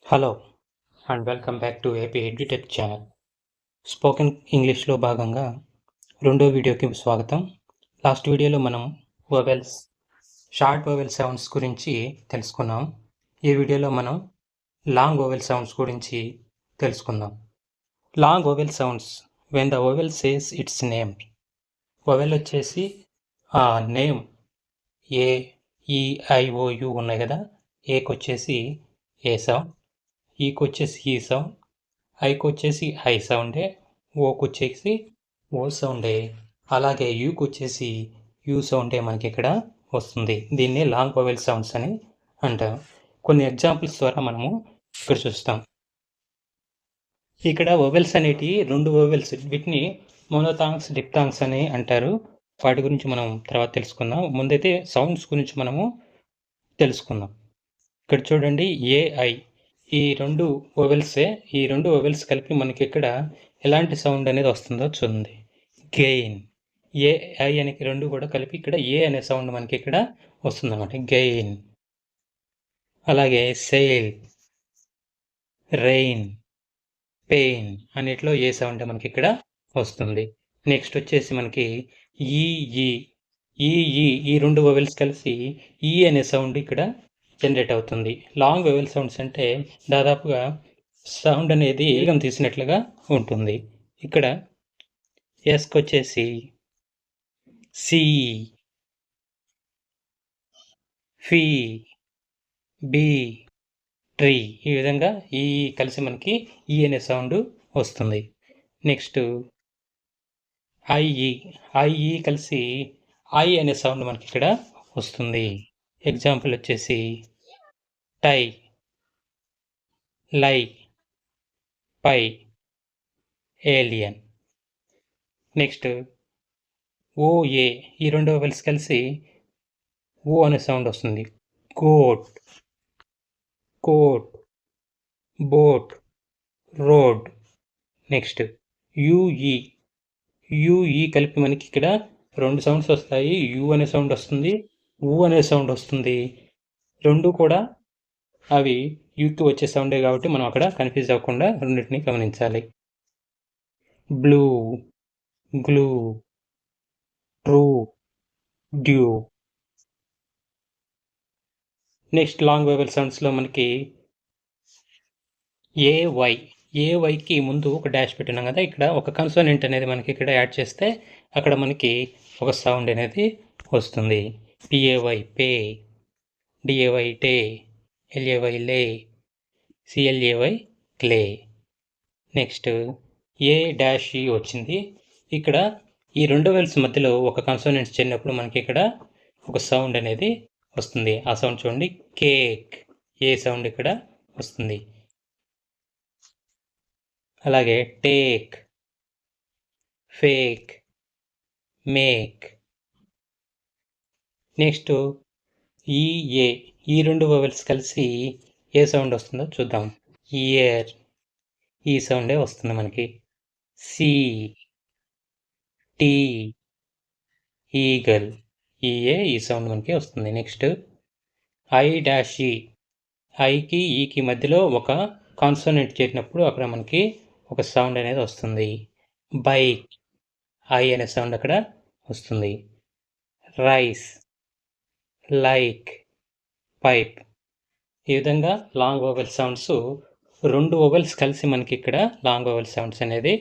Hello and welcome back to AP edutech channel. Spoken ఇంగ్లీష్లో భాగంగా రెండో వీడియోకి స్వాగతం. లాస్ట్ వీడియోలో మనం వొవెల్స్, షార్ట్ వొవెల్ సౌండ్స్ గురించి తెలుసుకున్నాం. ఈ వీడియోలో మనం లాంగ్ వొవెల్ సౌండ్స్ గురించి తెలుసుకుందాం. Long vowel sounds when the vowel says its name. Vowel వచ్చేసి ఆ నేమ్ ఏ, ఈ, ఐ, ఓ, యు ఉన్నాయి కదా. ఏకి వచ్చేసి ఏ సౌండ్, ఈకి వచ్చేసి ఈ సౌండ్, ఐకి వచ్చేసి ఐ సౌండే, ఓకి వచ్చేసి ఓ సౌండే, అలాగే యూకి వచ్చేసి యూ సౌండే మనకి ఇక్కడ వస్తుంది. దీన్ని లాంగ్ వొవెల్ సౌండ్స్ అని అంటాం. కొన్ని ఎగ్జాంపుల్స్ ద్వారా మనము ఇక్కడ చూస్తాం. ఇక్కడ వొవెల్స్ అనేటివి రెండు వొవెల్స్, వీటిని మోనోథాంగ్స్, డిప్థాంగ్స్ అని అంటారు. వాటి గురించి మనం తర్వాత తెలుసుకుందాం. ముందైతే సౌండ్స్ గురించి మనము తెలుసుకుందాం. ఇక్కడ చూడండి, ఏఐ, ఈ రెండు వొవెల్సే. ఈ రెండు వొవెల్స్ కలిపి మనకి ఇక్కడ ఎలాంటి సౌండ్ అనేది వస్తుందో చూడండి. గెయిన్, ఏఐ అనే రెండు కూడా కలిపి ఇక్కడ ఏ అనే సౌండ్ మనకి ఇక్కడ వస్తుందన్నమాట, గెయిన్. అలాగే సెయిల్, రెయిన్, పెయిన్ అన్నిట్లో ఏ సౌండ్ మనకి ఇక్కడ వస్తుంది. నెక్స్ట్ వచ్చేసి మనకి ఈఈ, ఈ రెండు వొవెల్స్ కలిసి ఈ అనే సౌండ్ ఇక్కడ జనరేట్ అవుతుంది. లాంగ్ వొవెల్ సౌండ్స్ అంటే దాదాపుగా సౌండ్ అనేది వేగం తీసినట్లుగా ఉంటుంది. ఇక్కడ ఎస్కి వచ్చేసి సి, ఫీ, బి, ట్రీ, ఈ విధంగా ఈ కలిసి మనకి ఈ అనే సౌండ్ వస్తుంది. నెక్స్ట్ ఐఈ కలిసి ఐ అనే సౌండ్ మనకి ఇక్కడ వస్తుంది. ఎగ్జాంపుల్ వచ్చేసి టై, లై, పై, ఏలియన్. నెక్స్ట్ ఓఏ, ఈ రెండు వొవెల్స్ కలిసి ఓ అనే సౌండ్ వస్తుంది. Coat, coat, boat, road. Next U కలిపి మనకి ఇక్కడ రెండు సౌండ్స్ వస్తాయి. యు అనే సౌండ్ వస్తుంది, ఊ అనే సౌండ్ వస్తుంది. రెండు కూడా అవి యూకి వచ్చే సౌండే కాబట్టి మనం అక్కడ కన్ఫ్యూజ్ అవ్వకుండా రెండింటిని గమనించాలి. Blue, glue, true, due. Next long vowel సౌండ్స్లో మనకి ఏవైకి ముందు ఒక డాష్ పెట్టినాం కదా, ఇక్కడ ఒక కన్సోనెంట్ అనేది మనకి ఇక్కడ యాడ్ చేస్తే అక్కడ మనకి ఒక సౌండ్ అనేది వస్తుంది. పిఏవై, పే, డిఏవై, టే, ఎల్ఏవై, లే, సిఎల్ఏవై, క్లే. నెక్స్ట్ ఏ డాష్ ఈ వచ్చింది. ఇక్కడ ఈ రెండు వొవెల్స్ మధ్యలో ఒక కన్సోనెంట్స్ చేరినప్పుడు మనకి ఇక్కడ ఒక సౌండ్ అనేది వస్తుంది. ఆ సౌండ్ చూడండి, కేక్, ఏ సౌండ్ ఇక్కడ వస్తుంది. అలాగే take, fake, make. Next EA, ఈ రెండు వొవెల్స్ కలిసి ఏ సౌండ్ వస్తుందో చూద్దాం. ఇయర్, ఈ సౌండే వస్తుంది మనకి. సి, టీ, ఈగల్, ఈ సౌండ్ మనకి వస్తుంది. నెక్స్ట్ ఐ డాష్ ఈ, ఐకి ఈకి మధ్యలో ఒక కాన్సోనెంట్ చేరినప్పుడు అక్కడ మనకి ఒక సౌండ్ అనేది వస్తుంది. బైక్, ఐ అనే సౌండ్ అక్కడ వస్తుంది. Rice, like, pipe. ఈ విధంగా లాంగ్ వొవెల్ సౌండ్స్ రెండు వొవెల్స్ కలిసి మనకి ఇక్కడ లాంగ్ వొవెల్ సౌండ్స్ అనేది